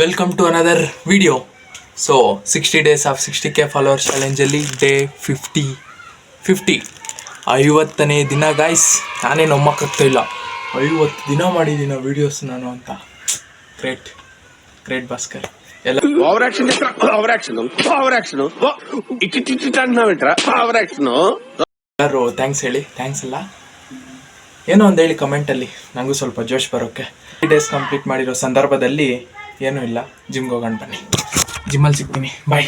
Welcome to another video. So 60 days of 60K followers ಚಾಲೆಂಜಲ್ಲಿ day 50 50ನೇ ದಿನ guys. ನಾನೇನು ಒಮ್ಮಕ್ಕಾಗ್ತಾ ಇಲ್ಲ, 50 ದಿನ ಮಾಡಿದ್ದೀನಿ ವೀಡಿಯೋಸ್ ನಾನು ಅಂತ. ಗ್ರೇಟ್ ಭಾಸ್ಕರ್. ಎಲ್ಲರೂ ಥ್ಯಾಂಕ್ಸ್ ಹೇಳಿ. ಥ್ಯಾಂಕ್ಸ್ ಅಲ್ಲ, ಏನೋ ಒಂದು ಹೇಳಿ ಕಮೆಂಟಲ್ಲಿ, ನನಗೂ ಸ್ವಲ್ಪ ಜೋಶ್ ಬರೋಕ್ಕೆ. 3 days ಕಂಪ್ಲೀಟ್ ಮಾಡಿರೋ ಸಂದರ್ಭದಲ್ಲಿ ಏನೂ ಇಲ್ಲ, ಜಿಮ್ಗೆ ಹೋಗೋಣ ಬನ್ನಿ. ಜಿಮ್ಮಲ್ಲಿ ಸಿಗ್ತೀನಿ, ಬಾಯ್.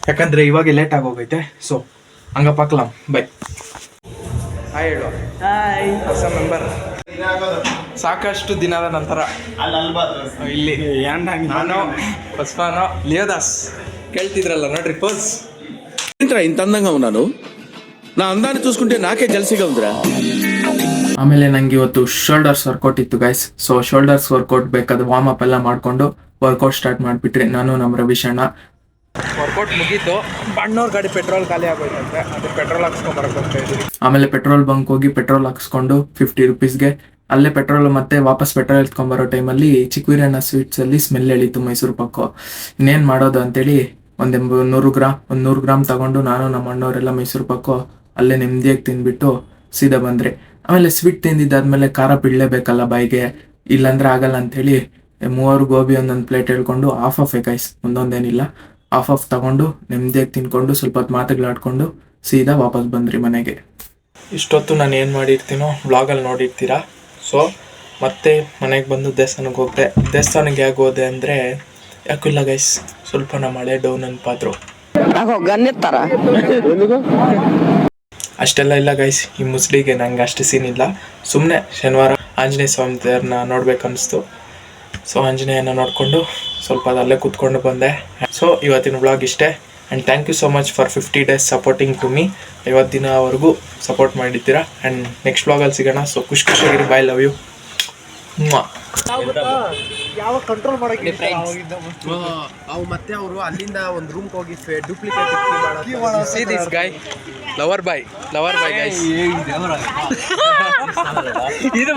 ಯಾಕಂದರೆ ಇವಾಗ ಲೇಟ್ ಆಗೋಗೈತೆ, ಸೊ ಹಂಗಪ್ಪಾಕ್ಲಂ, ಬಾಯ್. ಹಾಯ್ ಹೇಳು. ಹಾಯ್ ಹೊಸ ಮೆಂಬರ್. ಸಾಕಷ್ಟು ದಿನದ ನಂತರ ಇಲ್ಲಿ ನಾನು ಹೊಸಫಾನೋ ಲಿಯೋದಾಸ್ ಕೇಳ್ತಿದ್ರಲ್ಲ ನೋಡ್ರಿ ಪೋಸ್ ఇంత అందంగా ఉన్నాను, నా అందాన్ని చూసుకుంటే నాకే జల్సీగా ఉందిరా. ಆಮೇಲೆ ನಂಗೆ ಇವತ್ತು ಶೋಲ್ಡರ್ಸ್ ವರ್ಕೌಟ್ ಇತ್ತು ಗೈಸ್. ಸೊ ಶೋಲ್ಡರ್ಸ್ ವರ್ಕೌಟ್ ಬೇಕಾದ ವಾರ್ಮ್ ಅಪ್ ಎಲ್ಲ ಮಾಡಿಕೊಂಡು ವರ್ಕೌಟ್ ಸ್ಟಾರ್ಟ್ ಮಾಡಿಬಿಟ್ರಿ ನಾನು ನಮ್ಮ ರವಿಶಣ್ಣ. ವರ್ಕೌಟ್ ಮುಗೀತು, ಬಣ್ಣವ್ರ ಗಾಡಿ ಪೆಟ್ರೋಲ್ ಖಾಲಿ ಆಗೋಯ್ತಂತೆ, ಅದು ಪೆಟ್ರೋಲ್ ಹಾಕ್ಸ್ಕೊಂಬರಕ್ಕೆ ಹೋಗ್ತಾ ಇದ್ದೀವಿ. ಆಮೇಲೆ ಪೆಟ್ರೋಲ್ ಬಂಕ್ ಹೋಗಿ ಪೆಟ್ರೋಲ್ ಹಾಕ್ಸ್ಕೊಂಡು 50 rupeesಗೆ ಅಲ್ಲೇ ಪೆಟ್ರೋಲ್ ಮತ್ತೆ ವಾಪಸ್ ಪೆಟ್ರೋಲ್ ಎತ್ಕೊಂಬರೋ ಟೈಮಲ್ಲಿ ಚಿಕ್ಕವೀರಣ್ಣ ಸ್ವೀಟ್ಸಲ್ಲಿ ಸ್ಮೆಲ್ ಎಳೀತು ಮೈಸೂರು ಪಾಕು. ಇನ್ನೇನು ಮಾಡೋದು ಅಂತೇಳಿ ಒಂದು 100 ಗ್ರಾಮ್ ತಗೊಂಡು ನಾನು ನಮ್ಮ ಅಣ್ಣವರೆಲ್ಲ ಮೈಸೂರು ಪಾಕು ಅಲ್ಲೇ ನೆಮ್ಮದಿಯಾಗಿ ತಿಂದ್ಬಿಟ್ಟು ಸೀದಾ ಬಂದರೆ. ಆಮೇಲೆ ಸ್ವೀಟ್ ತಿಂದಿದ್ದಾದ್ಮೇಲೆ ಖಾರ ಬಿಡಲೇಬೇಕಲ್ಲ ಬಾಯಿಗೆ, ಇಲ್ಲಾಂದ್ರೆ ಆಗಲ್ಲ ಅಂಥೇಳಿ 3 ಗೋಬಿ ಒಂದೊಂದು ಪ್ಲೇಟ್ ಹೇಳ್ಕೊಂಡು ಹಾಫ್ ಗೈಸ್, ಒಂದೊಂದೇನಿಲ್ಲ, ಹಾಫ್ ತಗೊಂಡು ನೆಮ್ಮದಿಯಾಗಿ ತಿನ್ಕೊಂಡು ಸ್ವಲ್ಪ ಹೊತ್ತು ಮಾತುಗಳಾಡ್ಕೊಂಡು ಸೀದಾ ವಾಪಸ್ ಬಂದ್ರಿ ಮನೆಗೆ. ಇಷ್ಟೊತ್ತು ನಾನು ಏನು ಮಾಡಿರ್ತೀನೋ ವ್ಲಾಗಲ್ಲಿ ನೋಡಿರ್ತೀರಾ. ಸೊ ಮತ್ತೆ ಮನೆಗೆ ಬಂದು ದೇವಸ್ಥಾನಕ್ಕೆ ಹೋಗ್ದೆ. ದೇವಸ್ಥಾನಕ್ಕೆ ಹೇಗೆ ಹೋದೆ ಅಂದರೆ ಯಾಕೂ ಇಲ್ಲ ಗೈಸ್, ಸ್ವಲ್ಪ ನಮ್ಮ ಮಳೆ ಡೌನ್ ಅನ್ಪಾದ್ರು, ಅಷ್ಟೆಲ್ಲ ಇಲ್ಲ ಗೈಸ್. ಈ ಮುಸ್ಲಿಗೆ ನಂಗೆ ಅಷ್ಟು ಸೀನ್ ಇಲ್ಲ. ಸುಮ್ಮನೆ ಶನಿವಾರ ಆಂಜನೇಯ ಸ್ವಾಮಿ ದೇವ್ರನ್ನ ನೋಡ್ಬೇಕನ್ನಿಸ್ತು. ಸೊ ಆಂಜನೇಯನ ನೋಡಿಕೊಂಡು ಸ್ವಲ್ಪ ಅಲ್ಲೇ ಕೂತ್ಕೊಂಡು ಬಂದೆ. ಸೊ ಇವತ್ತಿನ ವ್ಲಾಗ್ ಇಷ್ಟೇ. And thank you so much for 50 days supporting to me. 50 ದಿನವರೆಗೂ ಸಪೋರ್ಟ್ ಮಾಡಿದ್ದೀರಾ. ಆ್ಯಂಡ್ ನೆಕ್ಸ್ಟ್ ವ್ಲಾಗಲ್ಲಿ ಸಿಗೋಣ. ಸೊ ಖುಷಿಯಾಗಿರಿ. Bye, love you. ಯಾವ ಕಂಟ್ರೋಲ್ ಮಾಡಕ್ಕೆ ಅವು ಮತ್ತೆ ಅವರು ಅಲ್ಲಿಂದ ಒಂದು ರೂಮ್ ಹೋಗಿ duplicate see this guy, lover boy guys. ಇದು